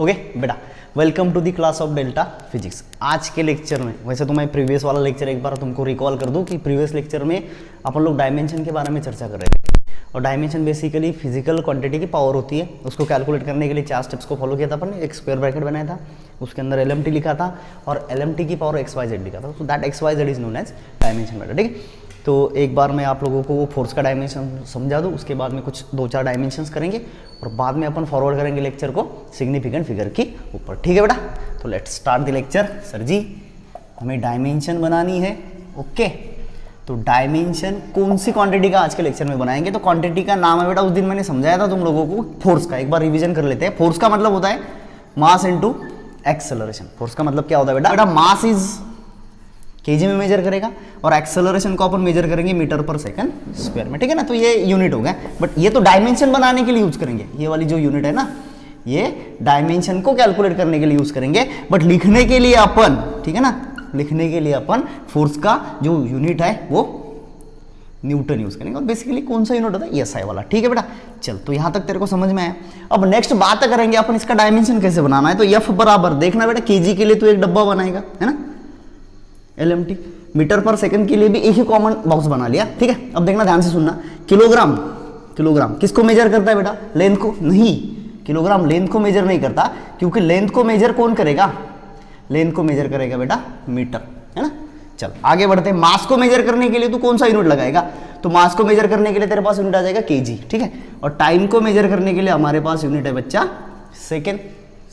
Okay बेटा, welcome to the class of Delta physics. आज के लेक्चर में, वैसे तो मैं प्रीवियस वाला लेक्चर एक बार तुमको रिकॉल कर दूं कि प्रीवियस लेक्चर में अपन लोग डायमेंशन के बारे में चर्चा कर रहे थे। और डायमेंशन बेसिकली फिजिकल क्वांटिटी की पावर होती है, उसको कैलकुलेट करने के लिए 4 स्टेप्स को फॉलो किया था अपन ने। एक स्क्वायर ब्रैकेट बनाया था, उसके अंदर LMT लिखा था और LMT की पावर XYZ लिखा था। तो that XYZ is known as dimension बेटा, ठीक है। तो एक बार मैं आप लोगों को वो फोर्स का डायमेंशन समझा दूँ, उसके बाद में कुछ 2-4 डायमेंशंस करेंगे और बाद में अपन फॉरवर्ड करेंगे लेक्चर को सिग्निफिकेंट फिगर के ऊपर, ठीक है बेटा। तो let's start the lecture. Sir ji हमें डायमेंशन बनानी है, ओके। तो डायमेंशन कौन सी क्वांटिटी का आज के लेक्चर में बनाएंगे? तो क्वांटिटी का नाम है बेटा, उस दिन मैंने समझाया था तुम लोगों को, फोर्स का। एक बार रिवीजन कर लेते हैं। फोर्स का मतलब होता है मास इनटू एक्सेलरेशन। फोर्स का मतलब क्या होता है बेटा? बेटा मास इज केजी में मेजर करेगा और एक्सेलरेशन को अपन मेजर करेंगे मीटर पर सेकंड स्क्वायर में, ठीक है ना। तो ये यूनिट हो गया, बट ये तो डायमेंशन बनाने के लिए यूज करेंगे। ये वाली जो यूनिट है ना, ये डायमेंशन को कैलकुलेट करने के लिए यूज करेंगे, बट लिखने के लिए अपन, ठीक है ना, लिखने के लिए अपन फोर्स का जो यूनिट है वो न्यूटन यूज करेंगे। और बेसिकली कौन सा यूनिट होता है? SI वाला, ठीक है बेटा। चल, तो यहां तक तेरे को समझ में आया। अब नेक्स्ट बात करेंगे अपन इसका डायमेंशन कैसे बनाना है। तो F बराबर, देखना बेटा, केजी के लिए तो एक डब्बा बनाएगा, है ना, LMT। मीटर पर सेकंड के लिए भी एक ही कॉमन बॉक्स बना लिया, ठीक है। अब देखना, ध्यान से सुनना। किलोग्राम, किलोग्राम किसको मेजर करता है बेटा? लेंथ को। नहीं, किलोग्राम लेंथ को मेजर नहीं करता, क्योंकि लेंथ को मेजर कौन करेगा? लेंथ को मेजर करेगा बेटा मीटर, है ना। चल आगे बढ़ते हैं। मास को मेजर करने के लिए तू कौन सा यूनिट लगाएगा? तो मास को मेजर करने के लिए तेरे पास यूनिट आ जाएगा केजी, ठीक है। और टाइम को मेजर करने के लिए हमारे पास यूनिट है बच्चा सेकेंड।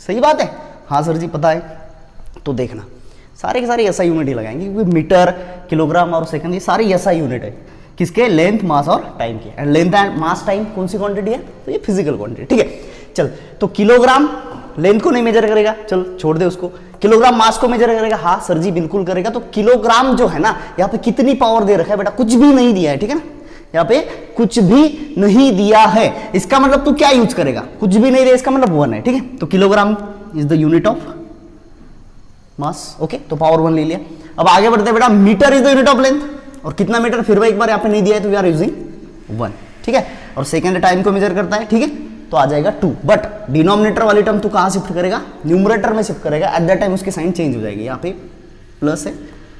सही बात है? हाँ सर जी पता है। तो देखना, सारे के सारे SI यूनिट ही लगाएंगे, क्योंकि मीटर, किलोग्राम और सेकंड ये सारे SI यूनिट है। किसके? लेंथ, मास और टाइम के। And length and mass time कौन सी क्वांटिटी है? तो ये फिजिकल क्वांटिटी, ठीक है। चल, तो किलोग्राम लेंथ को नहीं मेजर करेगा, चल छोड़ दे उसको। किलोग्राम मास को मेजर करेगा, हाँ सर जी बिल्कुल करेगा। तो किलोग्राम जो है ना, यहाँ पे कितनी पावर दे रखा है बेटा? कुछ भी नहीं दिया है, ठीक है ना। यहाँ पे कुछ भी नहीं दिया है, इसका मतलब तू क्या यूज करेगा? कुछ भी नहीं दिया, इसका मतलब 1 है, ठीक है। तो kilogram is the unit of mass, okay. तो पावर 1 ले लिया। अब आगे बढ़ते हैं बेटा। Metre is the unit of length, और कितना मीटर? फिर एक बार यहाँ पे नहीं दिया है, तो वी आर यूजिंग 1, ठीक है। और सेकंड टाइम को मेजर करता है, ठीक है, तो आ जाएगा 2। बट डिनोमिनेटर वाली टर्म तू कहां शिफ्ट करेगा? न्यूमरेटर में शिफ्ट करेगा। एट दैट टाइम उसकी साइन चेंज हो जाएगी, यहाँ पे प्लस है,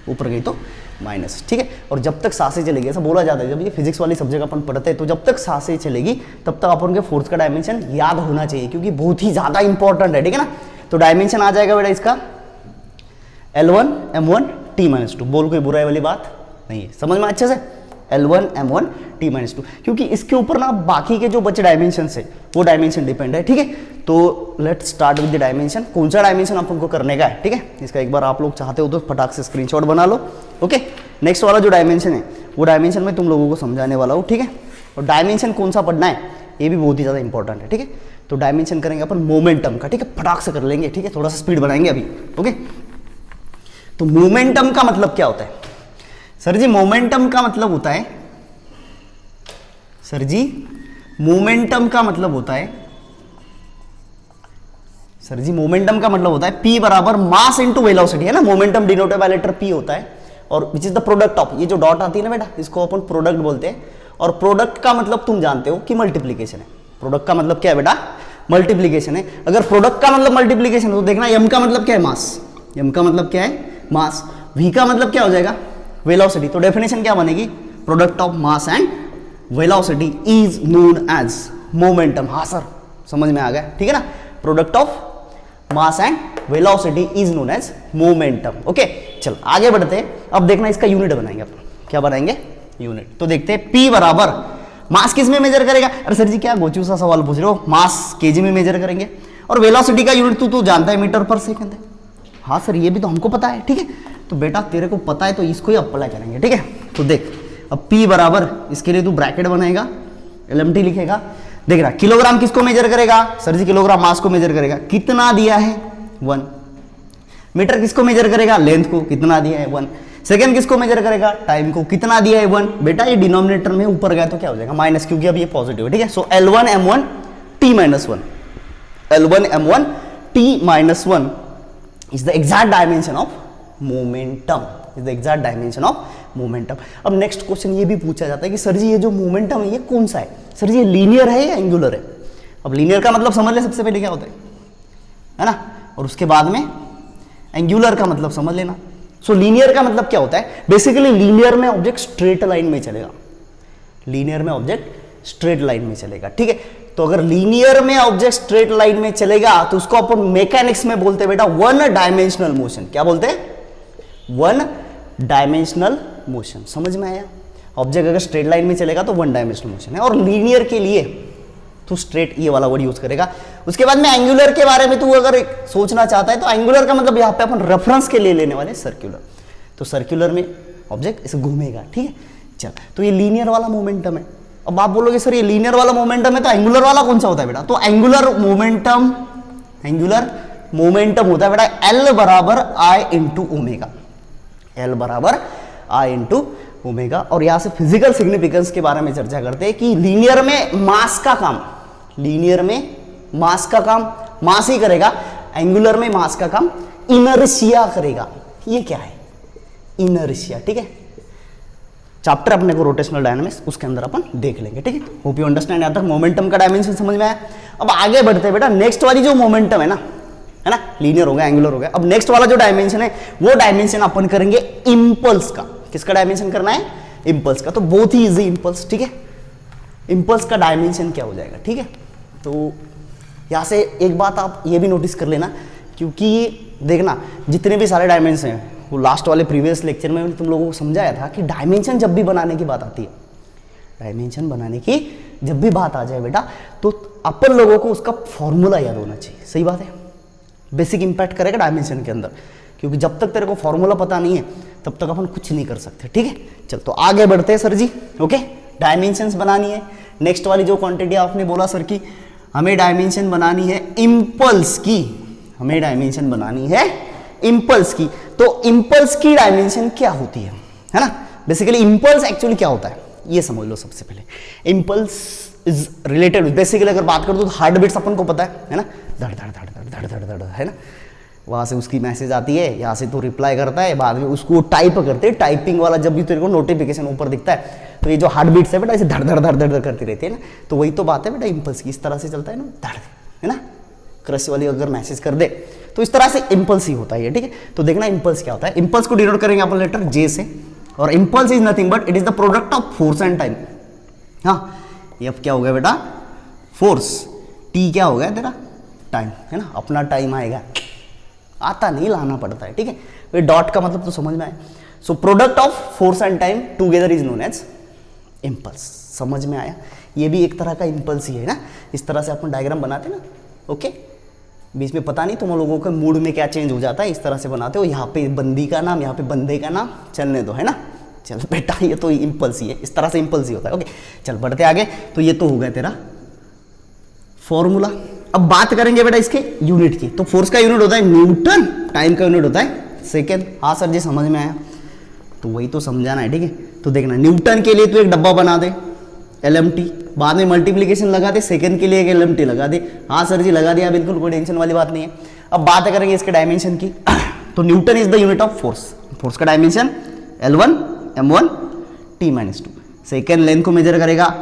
ऊपर गई तो माइनस, ठीक है। और जब तक सांसें चलेगी, ऐसा बोला जाता है, जब ये फिजिक्स वाली सब्जेक्ट अपन पढ़ते हैं, तो जब तक सांसें चलेगी तब तक अपन के फोर्स का डायमेंशन याद होना चाहिए, क्योंकि बहुत ही ज्यादा इंपॉर्टेंट है, ठीक है ना। तो डायमेंशन आ जाएगा बेटा इसका L1 M1 T-2। बोल, कोई बुराई वाली बात नहीं है, समझ में अच्छे से। L1 M1 T-2, क्योंकि इसके ऊपर ना बाकी के जो बचे डायमेंशन है वो डायमेंशन डिपेंड है, ठीक है। तो let's start with the dimension. कौन सा डायमेंशन अपन को करने का है, ठीक है। इसका एक बार आप लोग चाहते हो तो फटाक से स्क्रीनशॉट बना लो, ओके। नेक्स्ट वाला जो डायमेंशन है वो डायमेंशन मैं तुम लोगों को समझाने वाला हूँ, ठीक है। और डायमेंशन कौन सा पढ़ना है ये भी बहुत ही ज़्यादा इंपॉर्टेंट है, ठीक है। तो डायमेंशन करेंगे अपन मोमेंटम का, ठीक है, फटाक से कर लेंगे, ठीक है। थोड़ा सा स्पीड बनाएंगे अभी, ओके। तो मोमेंटम का मतलब क्या होता है? सर जी मोमेंटम का मतलब होता है, सर जी मोमेंटम का मतलब होता है, सर जी मोमेंटम का मतलब होता है P बराबर मास इंटू वेलोसिटी, है ना। Momentum denoted by letter P होता है, और which is the product of, ये जो डॉट आती है ना बेटा, इसको अपन प्रोडक्ट बोलते हैं। और प्रोडक्ट का मतलब तुम जानते हो कि मल्टीप्लीकेशन है। प्रोडक्ट का मतलब क्या है बेटा? मल्टीप्लीकेशन है। अगर प्रोडक्ट का मतलब मल्टीप्लीकेशन है तो देखना M का मतलब क्या है? मास। M का मतलब क्या है? मास। V का मतलब क्या हो जाएगा? वेलोसिटी। तो डेफिनेशन क्या बनेगी? Product of mass and velocity is known as momentum. हाँ सर समझ में आ गया, ठीक है ना। Product of mass and velocity is known as momentum, okay. चल आगे बढ़ते हैं। अब देखना इसका यूनिट बनाएंगे अपन। क्या बनाएंगे? यूनिट। तो देखते हैं P बराबर मास किस में मेजर करेगा? अरे सर जी क्या गोचू सा सवाल पूछ रहे हो? मास केजी में मेजर करेंगे, और वेलोसिटी का यूनिट तू जानता है मीटर पर सेकंड है। हाँ सर ये भी तो हमको पता है, ठीक है। तो बेटा तेरे को पता है तो इसको ही अप्लाई करेंगे, ठीक है। तो देख, अब P बराबर, इसके लिए तू ब्रैकेट बनाएगा, LMT लिखेगा। देख रहा, किलोग्राम किसको मेजर करेगा? सर जी किलोग्राम मास को मेजर करेगा, कितना दिया है? 1। मीटर किसको मेजर करेगा? लेंथ को, कितना दिया है? 1। सेकंड किसको मेजर करेगा? टाइम को, कितना दिया है? 1। बेटा ये डिनोमिनेटर में ऊपर गया तो क्या हो जाएगा? माइनस, क्योंकि अब ये पॉजिटिव है, ठीक है। सो L1 M1 T-1, L1 M1 T-1 is the exact dimension of momentum, is the exact dimension of momentum। अब नेक्स्ट क्वेश्चन ये भी पूछा जाता है कि सर जी ये जो मोमेंटम है ये कौन सा है? सर जी ये लीनियर है या एंगुलर है? अब लीनियर का मतलब समझ ले सबसे पहले क्या होता है? है ना, और उसके बाद में एंगुलर का मतलब समझ लेना। सो लीनियर का मतलब क्या होता है, बेसिकली लीनियर में ऑब्जेक्ट स्ट्रेट लाइन में चलेगा, लीनियर में ऑब्जेक्ट स्ट्रेट लाइन में चलेगा, ठीक है। तो अगर लीनियर में ऑब्जेक्ट स्ट्रेट लाइन में चलेगा तो उसको अपन मैकेनिक्स में बोलते हैं बेटा वन डायमेंशनल मोशन। क्या बोलते हैं, वन डायमेंशनल मोशन। समझ में आया, ऑब्जेक्ट अगर स्ट्रेट लाइन में चलेगा तो वन डायमेंशनल मोशन है, और लीनियर के लिए तो स्ट्रेट ये वाला वर्ड यूज करेगा। उसके बाद में एंगुलर के बारे में तू अगर एक सोचना चाहता है तो एंगुलर का मतलब यहाँ पे अपन रेफरेंस के लिए लेने वाले सर्कुलर, तो सर्कुलर में ऑब्जेक्ट इसे घूमेगा, ठीक है। चल, तो ये लीनियर वाला मोमेंटम है। अब आप बोलोगे सर ये लीनियर वाला मोमेंटम है तो एंगुलर वाला कौन सा होता है बेटा, तो एंगुलर मोमेंटम होता है बेटा एल बराबर आई इंटू ओमेगा, एल बराबर आई इंटू ओमेगा। और यहां से फिजिकल सिग्निफिकेंस के बारे में चर्चा करते हैं कि लीनियर में मास का काम, लीनियर में मास का काम मास ही करेगा, एंगुलर में मास का काम इनर्शिया करेगा। ये क्या है, इनर्शिया, ठीक है। चैप्टर अपने को रोटेशनल डायनामिक्स, उसके अंदर अपन देख लेंगे, ठीक है। Hope you understand. यहां तक मोमेंटम का डायमेंशन समझ में आया। अब आगे बढ़ते हैं बेटा, नेक्स्ट वाली जो मोमेंटम है ना, लीनियर हो गया, एंगुलर हो गया। अब नेक्स्ट वाला जो डायमेंशन है वो डायमेंशन अपन करेंगे इंपल्स का। किसका डायमेंशन करना है, इंपल्स का। तो बहुत ही इजी इंपल्स, ठीक है। इंपल्स का डायमेंशन क्या हो जाएगा, ठीक है। तो यहां से एक बात आप ये भी नोटिस कर लेना, क्योंकि देखना जितने भी सारे डायमेंशन हैं वो लास्ट वाले प्रीवियस लेक्चर में तुम लोगों को समझाया था कि डायमेंशन जब भी बनाने की बात आती है, डायमेंशन बनाने की जब भी बात आ जाए बेटा, तो अपन लोगों को उसका फॉर्मूला याद होना चाहिए। सही बात है, बेसिक इंपैक्ट करेगा डायमेंशन के अंदर, क्योंकि जब तक तेरे को फॉर्मूला पता नहीं है तब तक अपन कुछ नहीं कर सकते, ठीक है। चल, तो आगे बढ़ते हैं सर जी। ओके, डायमेंशंस बनानी है। नेक्स्ट वाली जो क्वांटिटी आपने बोला सर की हमें डायमेंशन बनानी है इंपल्स की, हमें डायमेंशन बनानी है इंपल्स की। तो इंपल्स की डायमेंशन क्या होती है ना। बेसिकली इंपल्स एक्चुअली क्या होता है ये समझ लो सबसे पहले। इंपल्स इज रिलेटेड, बेसिकली अगर बात कर दो तो हार्ट बीट्स अपन को पता है ना, धड़ धड़ धड़ धड़ धड़ धड़ धड़, है ना। वहां से उसकी मैसेज आती है, यहाँ से तो रिप्लाई करता है, बाद में उसको टाइप करते हैं। टाइपिंग वाला जब भी तेरे को नोटिफिकेशन ऊपर दिखता है तो ये जो हार्ट बीट्स है बेटा इसे धड़ धड़ धड़ धड़ करती रहती है ना। तो वही तो बात है बेटा इंपल्स की, इस तरह से चलता है ना, धड़, है ना। क्रश वाली अगर मैसेज कर दे तो इस तरह से इंपल्स ही होता है, ठीक है। तो देखना इंपल्स क्या होता है। इंपल्स को डिनोट करेंगे अपन लेटर जे से, और impulse is nothing but it is the product of force and time. हाँ, एफ क्या हो गया बेटा फोर्स, टी क्या हो गया तेरा टाइम, है ना। अपना टाइम आएगा, आता नहीं, लाना पड़ता है, ठीक है। तो डॉट का मतलब तो समझ में आए। So product of force and time together is known as impulse. समझ में आया, ये भी एक तरह का इंपल्स ही है ना। इस तरह से अपन डायग्राम बनाते ना, ओके। बीच में पता नहीं तुम लोगों के मूड में क्या चेंज हो जाता है, इस तरह से बनाते हो। यहाँ पे बंदी का नाम, यहाँ पे बंदे का नाम, चलने दो, है ना। चल बेटा, ये तो इंपल्स ही है, इस तरह से इंपल्स ही होता है, ओके। चल बढ़ते आगे। तो ये तो हो गया तेरा फॉर्मूला। अब बात करेंगे बेटा इसके यूनिट की। तो फोर्स का यूनिट होता है न्यूटन, टाइम का यूनिट होता है सेकेंड। हाँ सर जी समझ में आया, तो वही तो समझाना है, ठीक है। तो देखना न्यूटन के लिए तो एक डब्बा बना दे LMT, बाद में मल्टीप्लीकेशन लगा दे, सेकंड के लिए एक LMT लगा दे। हाँ सर जी लगा दिया, बिल्कुल कोई टेंशन वाली बात नहीं है। अब बात करेंगे इसके डायमेंशन की। तो newton is the unit of force. Force का dimension L1 M1 T-2। Second length को मेजर करेगा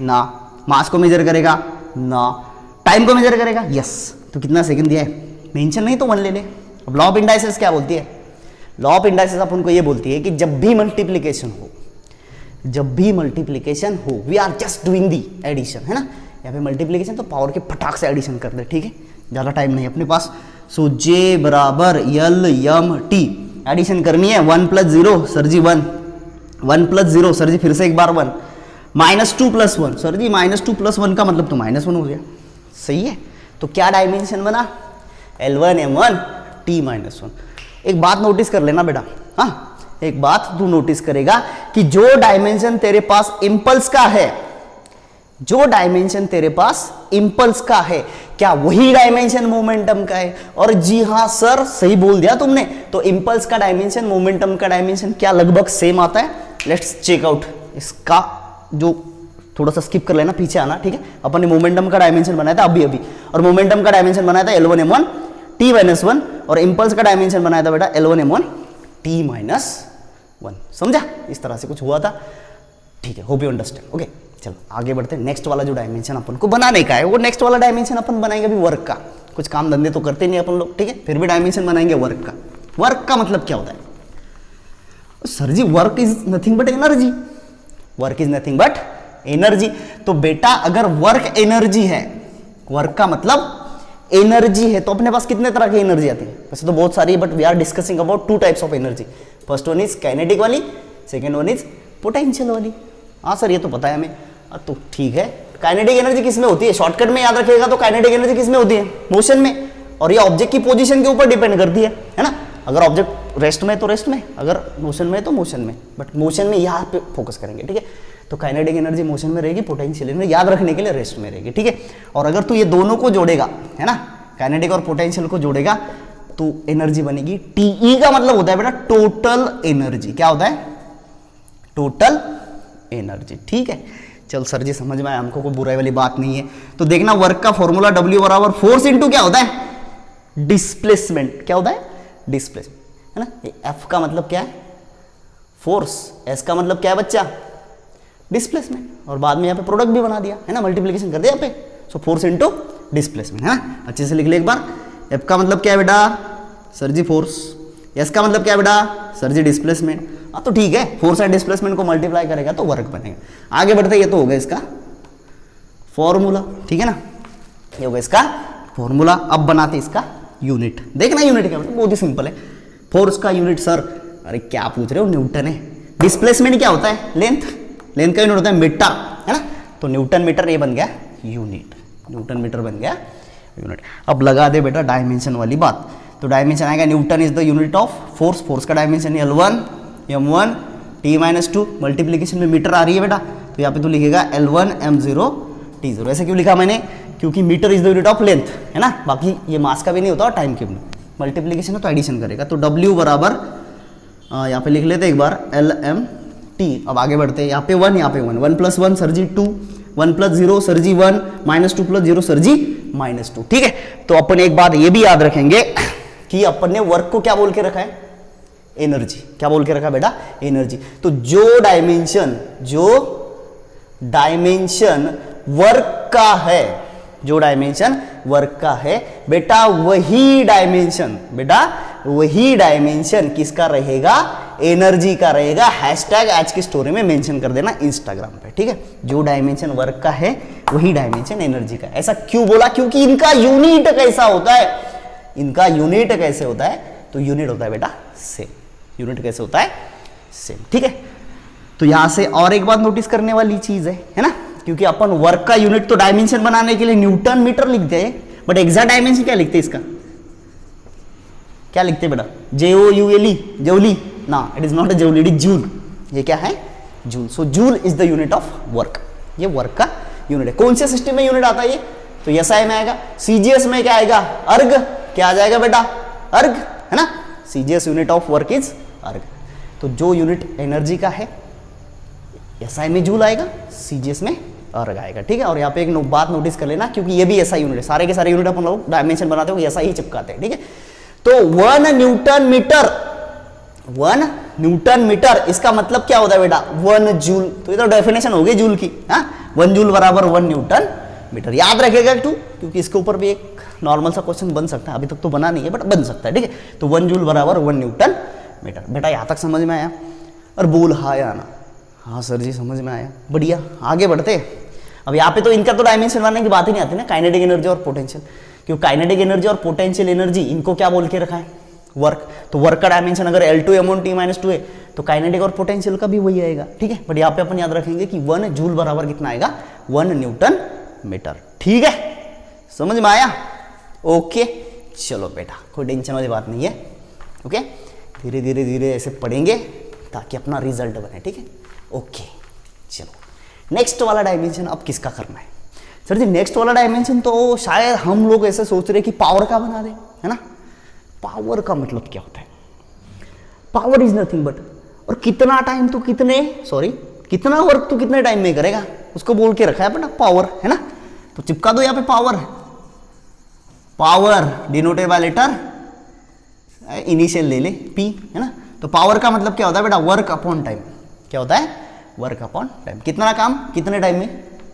ना, मास को मेजर करेगा ना, टाइम को मेजर करेगा यस। तो कितना सेकंड दिया है मेंशन नहीं तो 1 ले ले। अब लॉ ऑफ इंडाइसेस क्या बोलती है, लॉ ऑफ इंडाइसेस अपन को ये बोलती है कि जब भी मल्टीप्लीकेशन हो, जब भी मल्टीप्लीकेशन हो, we are just doing the addition, है ना। यहाँ पे मल्टीप्लीकेशन तो पावर के फटाक से एडिशन कर दे, ठीक है, ज़्यादा टाइम नहीं अपने पास। सो J बराबर LMT, एडिशन करनी है। 1 + 0 सर जी 1, 1 + 0 सर जी फिर से एक बार 1, -2 + 1 सर जी -2 + 1 का मतलब तो -1 हो गया, सही है। तो क्या डायमेंशन बना L1 M1 T-1। एक बात नोटिस कर लेना बेटा, हाँ एक बात तू नोटिस करेगा कि जो डायमेंशन तेरे पास इंपल्स का है, जो डायमेंशन तेरे पास इंपल्स का है, क्या वही डायमेंशन मोमेंटम का है। और जी हाँ सर सही बोल दिया तुमने। तो इंपल्स का डायमेंशन मोमेंटम का डायमेंशन क्या लगभग सेम आता है। लेट्स चेक आउट इसका, जो थोड़ा सा स्किप कर लेना, पीछे आना, ठीक है। अपन ने मोमेंटम का डायमेंशन बनाया था अभी, और मोमेंटम का डायमेंशन बनाया था L1 M1 T-1, और इंपल्स का डायमेंशन बनाया था बेटा L1 M1 T-1। समझा, इस तरह से कुछ हुआ था। ठीक है, होप यू अंडरस्टैंड। ओके, चलो आगे बढ़ते हैं। नेक्स्ट वाला जो डायमेंशन अपन को बनाने का है, वो नेक्स्ट वाला डायमेंशन अपन बनाएंगे अभी वर्क का। कुछ काम धंधे तो करते नहीं अपन लोग, ठीक है, फिर भी डायमेंशन बनाएंगे वर्क का। वर्क का मतलब क्या होता है sir ji? Work is nothing but energy. Work is nothing but energy. तो बेटा अगर वर्क एनर्जी है, वर्क का मतलब एनर्जी है, तो अपने पास कितने तरह की एनर्जी आती है? वैसे तो बहुत सारी है, but we are discussing about 2 types of energy. First one is kinetic वाली, सेकेंड वन इज पोटेंशियल वाली। हाँ सर ये तो पता है हमें। तो ठीक है, काइनेटिक एनर्जी किस में होती है? शॉर्टकट में याद रखिएगा तो काइनेटिक एनर्जी किस में होती है? मोशन में। और ये ऑब्जेक्ट की पोजीशन के ऊपर डिपेंड करती है ना। अगर ऑब्जेक्ट रेस्ट में तो रेस्ट में, अगर मोशन में तो मोशन में, बट मोशन में यहाँ पे फोकस करेंगे, ठीक है। तो काइनेटिक एनर्जी मोशन में रहेगी, पोटेंशियल एनर्जी याद रखने के लिए रेस्ट में रहेगी, ठीक है। और अगर तू ये दोनों को जोड़ेगा, है ना, काइनेटिक और पोटेंशियल को जोड़ेगा, तो एनर्जी बनेगी टीई का मतलब होता है बेटा टोटल एनर्जी। क्या होता है? टोटल एनर्जी, ठीक है। चल सर जी समझ में आया, हमको कोई बुराई वाली बात नहीं है। तो देखना वर्क का फॉर्मूला W बराबर फोर्स इंटू क्या होता है? डिस्प्लेसमेंट। क्या होता है? डिस्प्लेसमेंट, है ना। F का मतलब क्या है? फोर्स। S का मतलब क्या है बच्चा? डिस्प्लेसमेंट। और बाद में यहाँ पे प्रोडक्ट भी बना दिया, है ना, मल्टीप्लीकेशन कर दिया यहाँ पे। सो फोर्स इंटू डिस्प्लेसमेंट, है ना। अच्छे से लिख ले एक बार। F का मतलब क्या है बेटा? सर जी फोर्स। S का मतलब क्या है बेटा? सर जी डिस्प्लेसमेंट। हाँ तो ठीक है, फोर्स एंड डिस्प्लेसमेंट को मल्टीप्लाई करेगा तो वर्क बनेगा। आगे बढ़ते, ये तो हो गया इसका फॉर्मूला, ठीक है ना, ये हो गया इसका फॉर्मूला। अब बनाते इसका यूनिट। देखना यूनिट क्या मतलब बहुत ही सिंपल है। फोर्स का यूनिट सर, अरे क्या पूछ रहे हो, न्यूटन है। डिस्प्लेसमेंट क्या होता है? लेंथ। लेंथ का यूनिट होता है मीटर, है ना। तो न्यूटन मीटर ये बन गया यूनिट, न्यूटन मीटर बन गया यूनिट। अब लगा दे बेटा डायमेंशन वाली बात। तो डायमेंशन आएगा newton is the unit of force. Force का dimension L1 M1 T-2, multiplication में मीटर आ रही है बेटा, तो यहाँ पे तू लिखेगा L1 M0 T0। ऐसे क्यों लिखा मैंने? क्योंकि metre is the unit of length, है ना। बाकी ये मास का भी नहीं होता और टाइम के भी। मल्टीप्लीकेशन है तो एडिशन करेगा। तो W बराबर यहाँ पे लिख लेते एक बार LMT। अब आगे बढ़ते हैं, यहाँ पे 1, यहाँ पे 1, 1 + 1 सर जी 2, 1 + 0 सर जी 1, -2 + 0 सर जी -2, ठीक है। तो अपन एक बात ये भी याद रखेंगे कि अपन ने वर्क को क्या बोल के रखा है? एनर्जी। क्या बोल के रखा बेटा? एनर्जी। तो जो डायमेंशन वर्क का है, जो डायमेंशन वर्क का है बेटा, वही डायमेंशन किसका रहेगा? एनर्जी का रहेगा। हैशटैग आज की स्टोरी में मेंशन कर देना इंस्टाग्राम पे, ठीक है। जो डायमेंशन वर्क का है वही डायमेंशन एनर्जी का। ऐसा क्यों बोला? क्योंकि इनका यूनिट कैसा होता है? इनका यूनिट कैसे होता है? तो यूनिट होता है बेटा सेम। यूनिट कैसे होता है? सेम, ठीक है। तो यहां से और एक बात नोटिस करने वाली चीज है ना, क्योंकि अपन वर्क का यूनिट तो डायमेंशन बनाने के लिए न्यूटन मीटर लिखते हैं, बट एग्जैक्ट डायमेंशन क्या लिखते हैं इसका? क्या लिखते हैं बेटा? JOULE, जौली ना, it is not a Jolly, it is joule. ये क्या है? Joule. So joule is the unit of work. ये वर्क का यूनिट है। कौन से सिस्टम में यूनिट आता है ये? तो SI में आएगा। CGS में क्या आएगा? अर्ग। क्या आ जाएगा बेटा? अर्ग, है ना। CGS unit of work is अर्ग। तो जो यूनिट एनर्जी का है SI में जूल आएगा, CGS में अर्ग आएगा, ठीक है। और यहाँ पे एक बात नोटिस कर लेना, क्योंकि ये भी SI यूनिट है। सारे के सारे यूनिट अपन लोग डायमेंशन बनाते हो SI ही चिपकाते हैं, ठीक है। तो 1 न्यूटन मीटर इसका मतलब क्या होता है बेटा? 1 जूल। तो ये तो डेफिनेशन हो गई जूल की। 1 जूल बराबर 1 न्यूटन मीटर। याद रखेगा तू, क्योंकि इसके ऊपर भी एक नॉर्मल सा क्वेश्चन बन सकता है। अभी तक तो बना नहीं है, बट बन सकता है, ठीक है। तो 1 जूल बराबर 1 न्यूटन मीटर। बेटा यहाँ तक समझ में आया? और बोल हाँ या ना? हाँ सर जी समझ में आया। बढ़िया, आगे बढ़ते। अब यहाँ पे तो इनका तो डायमेंशन बनाने की बात ही नहीं आती ना, काइनेटिक एनर्जी और पोटेंशियल। क्योंकि काइनेटिक एनर्जी और पोटेंशियल एनर्जी इनको क्या बोल के रखा है? वर्क। तो वर्क का डायमेंशन अगर L2 M1 T-2 है, तो काइनेटिक और पोटेंशियल का भी वही आएगा, ठीक है। बट यहाँ पे अपन याद रखेंगे कि 1 जूल बराबर कितना आएगा? 1 न्यूटन मीटर, ठीक है। समझ में आया? ओके चलो बेटा, कोई टेंशन वाली बात नहीं है। ओके, धीरे धीरे धीरे ऐसे पढ़ेंगे ताकि अपना रिजल्ट बने, ठीक है। ओके चलो, नेक्स्ट वाला डायमेंशन अब किसका करना है? सर जी नेक्स्ट वाला डायमेंशन तो शायद हम लोग ऐसे सोच रहे कि पावर का बना दे, है ना। पावर का मतलब क्या होता है? पावर इज नथिंग बट, और कितना टाइम तो कितना वर्क तो कितने टाइम में करेगा, उसको बोल के रखा है बेटा पावर, है ना। तो चिपका दो यहाँ पे power. Power denoted by letter initial ले ले P, है ना। तो पावर का मतलब क्या होता है बेटा? Work upon time. क्या होता है? वर्क अपॉन टाइम, कितना काम कितने टाइम में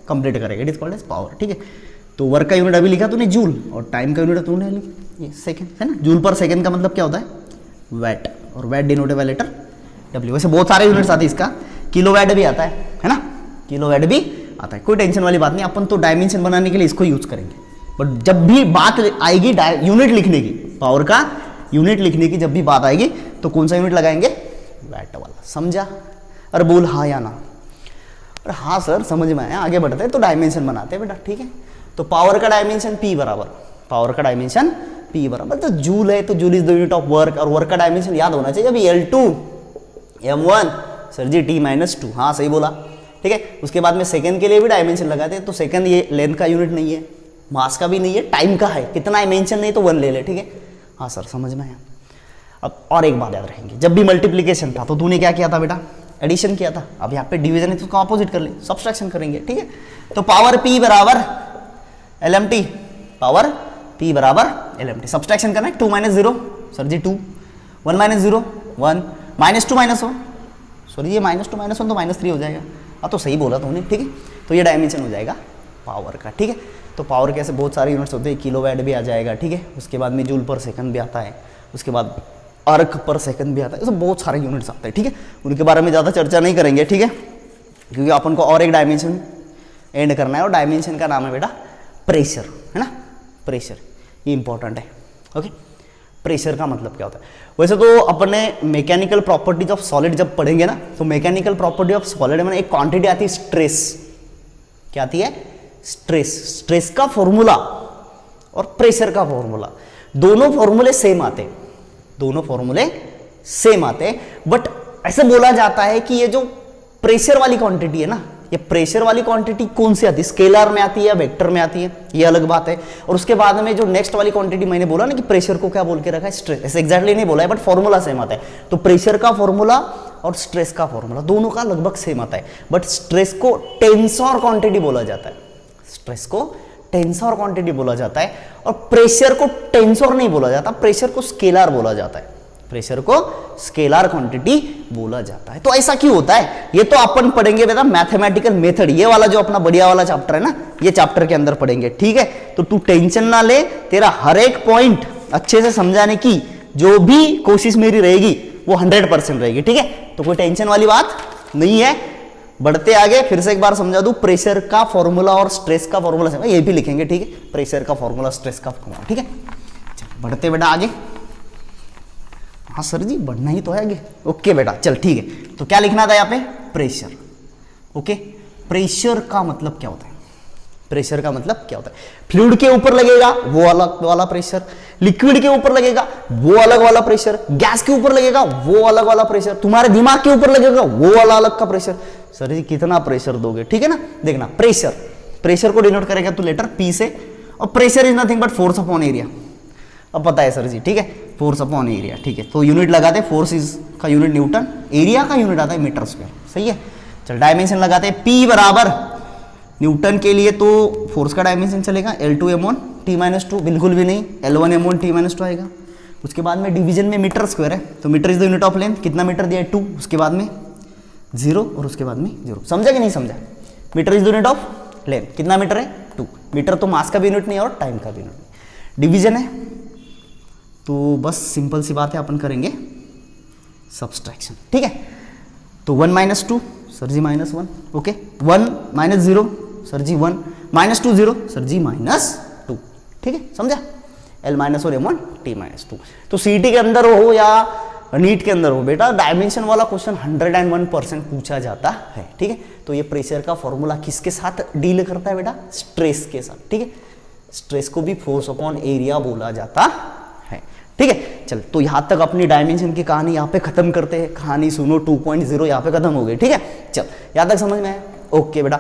कंप्लीट करेगा, it is called as power. ठीक है, तो वर्क का यूनिट अभी लिखा तूने जूल और टाइम का यूनिट तूने ये सेकंड है ना। जूल पर सेकंड का मतलब क्या होता है वैट, और watt denoted by letter W. वैसे बहुत सारे यूनिट्स आते हैं इसका, किलो वैट भी आता है ना, किलो वैट भी आता है, कोई टेंशन वाली बात नहीं, अपन तो डायमेंशन बनाने के लिए इसको यूज करेंगे। बट जब भी बात आएगी यूनिट लिखने की, पावर का यूनिट लिखने की जब भी बात आएगी तो कौन सा यूनिट लगाएंगे, वैट वाला। समझा? और बोल हाँ या ना। और हाँ सर समझ में आया, आगे बढ़ते हैं तो डायमेंशन बनाते हैं बेटा। ठीक है, तो पावर का डायमेंशन P बराबर, पावर का डायमेंशन P बराबर, तो जूल है तो joule is the unit of work, और वर्क का डायमेंशन याद होना चाहिए अभी L2 M1 सर जी T-2। हाँ सही बोला। ठीक है, उसके बाद में सेकंड के लिए भी डायमेंशन लगाते हैं, तो सेकंड ये लेंथ का यूनिट नहीं है, मास का भी नहीं है, टाइम का है, कितना डायमेंशन नहीं तो 1 ले ले। ठीक है, हाँ सर समझ में आया। अब और एक बात याद रखेंगे, जब भी मल्टीप्लीकेशन था तो तूने क्या किया था बेटा, एडिशन किया था। अब यहाँ पे डिवीजन है तो उसका ऑपोजिट कर ले, सब्सट्रैक्शन करेंगे। ठीक है, तो पावर P बराबर LMT, पावर P बराबर LMT, सब्सट्रैक्शन करना है। 2 - 0 सर जी 2, 1 - 0 1, -2 - 1 सॉरी ये -2 - 1 तो -3 हो जाएगा। हाँ तो सही बोला तुमने। ठीक है, तो ये डायमेंशन हो जाएगा पावर का। ठीक है, तो पावर के ऐसे बहुत सारे यूनिट्स होते हैं, किलो वैट भी आ जाएगा। ठीक है, उसके बाद में जूल पर सेकंड भी आता है, उसके बाद अर्क पर सेकंड भी आता है, तो बहुत सारे यूनिट्स आते हैं। ठीक है, उनके बारे में ज़्यादा चर्चा नहीं करेंगे। ठीक है, क्योंकि अपन को और एक डायमेंशन एंड करना है, और डायमेंशन का नाम है बेटा प्रेशर, है ना, प्रेशर, ये इंपॉर्टेंट है। ओके, प्रेशर का मतलब क्या होता है। वैसे तो अपने मैकेनिकल प्रॉपर्टीज ऑफ सॉलिड जब पढ़ेंगे ना, तो मैकेनिकल प्रॉपर्टी ऑफ सॉलिड में एक क्वांटिटी आती है स्ट्रेस। क्या आती है, स्ट्रेस। स्ट्रेस का फॉर्मूला और प्रेशर का फॉर्मूला दोनों फॉर्मूले सेम आते हैं, दोनों फॉर्मूले सेम आते हैं। बट ऐसे बोला जाता है कि ये जो प्रेशर वाली क्वांटिटी है ना, ये प्रेशर वाली क्वांटिटी कौन सी आती है, स्केलर में आती है या वेक्टर में आती है, ये अलग बात है। और उसके बाद में जो नेक्स्ट वाली क्वांटिटी मैंने बोला ना कि प्रेशर को क्या बोल के रखा है, स्ट्रेस, ऐसे एग्जैक्टली नहीं बोला है बट फॉर्मूला सेम आता है। तो प्रेशर का फॉर्मूला और स्ट्रेस का फॉर्मूला दोनों का लगभग सेम आता है, बट स्ट्रेस को टेंसर क्वांटिटी बोला जाता है, स्ट्रेस को टेंसर क्वांटिटी बोला जाता है, और प्रेशर को टेंसर नहीं बोला जाता, प्रेशर को स्केलर बोला जाता है, प्रेशर को स्केलर क्वांटिटी बोला जाता है। तो ऐसा क्यों होता है, ये तो अपन पढ़ेंगे बेटा मैथमेटिकल मेथड, ये वाला जो अपना बढ़िया वाला चैप्टर है ना, ये चैप्टर के अंदर पढ़ेंगे। ठीक है, तो तू टेंशन ना ले, तेरा हर एक पॉइंट अच्छे से समझाने की जो भी कोशिश मेरी रहेगी वो 100% रहेगी। ठीक है, तो कोई टेंशन वाली बात नहीं है। बढ़ते आगे, फिर से एक बार समझा दूं, प्रेशर का फॉर्मूला और स्ट्रेस का फॉर्मूला ये भी लिखेंगे। ठीक है, प्रेशर का फॉर्मूला, स्ट्रेस का फॉर्मूला। ठीक है, बढ़ते बेटा आगे। हाँ सर जी बढ़ना ही तो है आगे। ओके बेटा चल ठीक है, तो क्या लिखना था यहाँ पे, प्रेशर। ओके, प्रेशर का मतलब क्या होता है, प्रेशर का मतलब क्या होता है, फ्लूइड के ऊपर लगेगा वो अलग वाला प्रेशर, लिक्विड के ऊपर लगेगा वो अलग वाला प्रेशर, गैस के ऊपर लगेगा वो अलग वाला प्रेशर, तुम्हारे दिमाग के ऊपर लगेगा वो वाला अलग का प्रेशर। सर जी कितना प्रेशर दोगे, ठीक है ना। देखना प्रेशर, प्रेशर को डिनोट करेगा तो लेटर पी से, और pressure is nothing but force upon area. अब पता है सर जी, ठीक है, फोर्स अपॉन एरिया। ठीक है, तो यूनिट लगाते हैं, फोर्स इज का यूनिट न्यूटन, एरिया का यूनिट आता है मीटर स्क्वायर। सही है, चल डायमेंशन लगाते हैं, P बराबर न्यूटन के लिए तो फोर्स का डायमेंशन चलेगा L2 M1 T-2, बिल्कुल भी नहीं, L1 M1 T-2 आएगा। उसके बाद में डिवीजन में मीटर स्क्वायर है, तो metre is the unit of length, कितना मीटर दिया है 2, उसके बाद में 0 और उसके बाद में 0। समझा कि नहीं समझा, metre is the unit of length, कितना मीटर है 2 मीटर, तो मास का भी यूनिट नहीं और टाइम का भी यूनिट नहीं, डिवीजन है। तो बस सिंपल सी बात है, अपन करेंगे सब्सट्रैक्शन। ठीक है, तो 1 - 2 सर जी -1, ओके, 1 - 0 सर जी 1, -2 0 सर जी -2। ठीक है, समझा, L- और M1 T-2। तो सीटी के अंदर हो या नीट के अंदर हो बेटा, डायमेंशन वाला क्वेश्चन 101% पूछा जाता है। ठीक है, तो ये प्रेशर का फॉर्मूला किसके साथ डील करता है बेटा, स्ट्रेस के साथ। ठीक है, स्ट्रेस को भी फोर्स अपॉन एरिया बोला जाता है। ठीक है, चल तो यहां तक अपनी डायमेंशन की कहानी यहाँ पे खत्म करते हैं। कहानी सुनो 2.0 यहाँ पे खत्म हो गई। ठीक है, चल यहां तक समझ में आया, ओके बेटा।